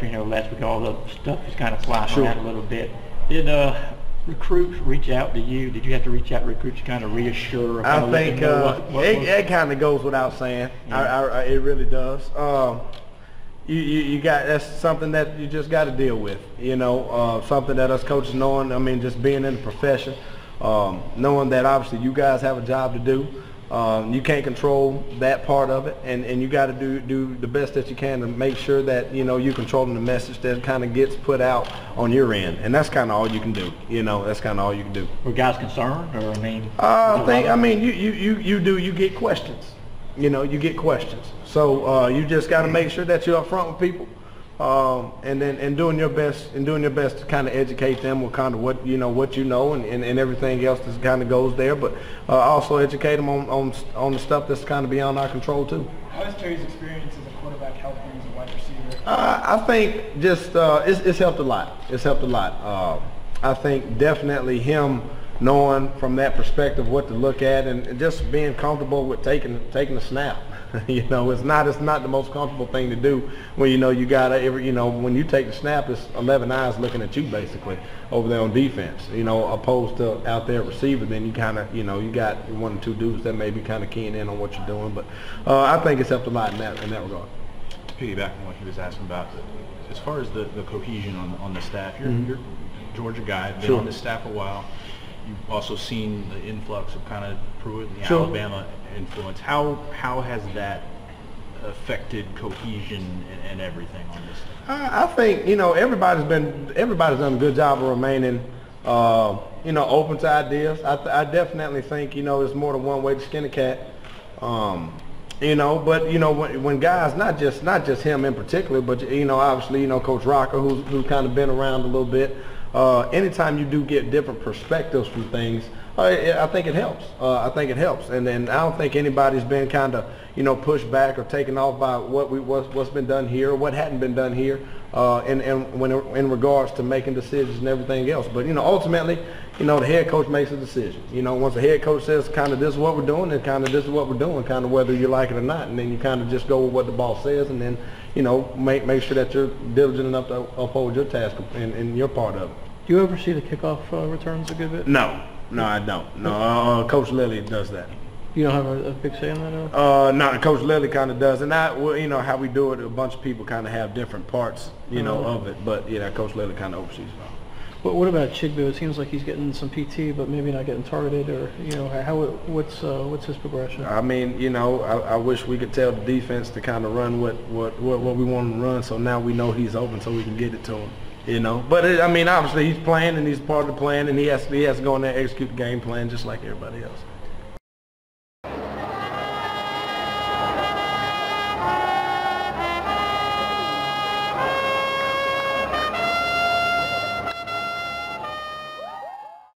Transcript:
after, last week all the stuff was kind of flying around a little bit. Did recruits reach out to you? Did you have to reach out to recruits to kind of reassure? Or I think it kind of goes without saying. Yeah. It really does. You got, that's something that you just got to deal with. Something that us coaches knowing. I mean, just being in the profession, knowing that obviously you guys have a job to do. You can't control that part of it, and you got to do the best that you can to make sure that you're controlling the message that kind of gets put out on your end, and that's kind of all you can do. That's kind of all you can do. Were guys concerned, or you get questions. You get questions. So you just got to make sure that you're upfront with people, and doing your best to kind of educate them with kind of what and everything else that kind of goes there, but also educate them on the stuff that's kind of beyond our control too. How has Terry's experience as a quarterback helped him as a wide receiver? I think just it's helped a lot. It's helped a lot. I think definitely him knowing from that perspective what to look at, and just being comfortable with taking the snap. It's not the most comfortable thing to do when you gotta when you take the snap, it's 11 eyes looking at you basically over there on defense. Opposed to out there receiver, then you kind of you got one or two dudes that may be kind of keying in on what you're doing. But I think it's helped a lot in that regard. To piggyback on what he was asking about, as far as the cohesion on the staff, you're a Georgia guy, been on the staff a while. You've also seen the influx of kind of Pruitt and the Alabama influence. How has that affected cohesion and everything on this? I think everybody's done a good job of remaining open to ideas. I definitely think there's more than one way to skin a cat. But when guys, not just him in particular, but obviously Coach Rocker, who's kind of been around a little bit. Anytime you do get different perspectives from things, I think it helps. And then I don't think anybody's been kind of pushed back or taken off by what's been done here or what hadn't been done here, in regards to making decisions and everything else. But ultimately, the head coach makes a decision. Once the head coach says kind of this is what we're doing, and kind of this is what we're doing, kind of whether you like it or not, and then you kind of just go with what the boss says, and then make sure that you're diligent enough to uphold your task and your part of it. Do you ever see the kickoff returns a good bit? No, I don't. No, Coach Lilly does that. You don't have a big say in that? No, Coach Lilly kind of does, and how we do it. A bunch of people kind of have different parts, of it. But Coach Lilly kind of oversees it all. What about Chigbo? It seems like he's getting some PT, but maybe not getting targeted, or what's his progression? I mean, I wish we could tell the defense to kind of run what we want him to run, so now we know he's open, so we can get it to him. But obviously he's playing and he's part of the plan, and he has to go in there and execute the game plan just like everybody else.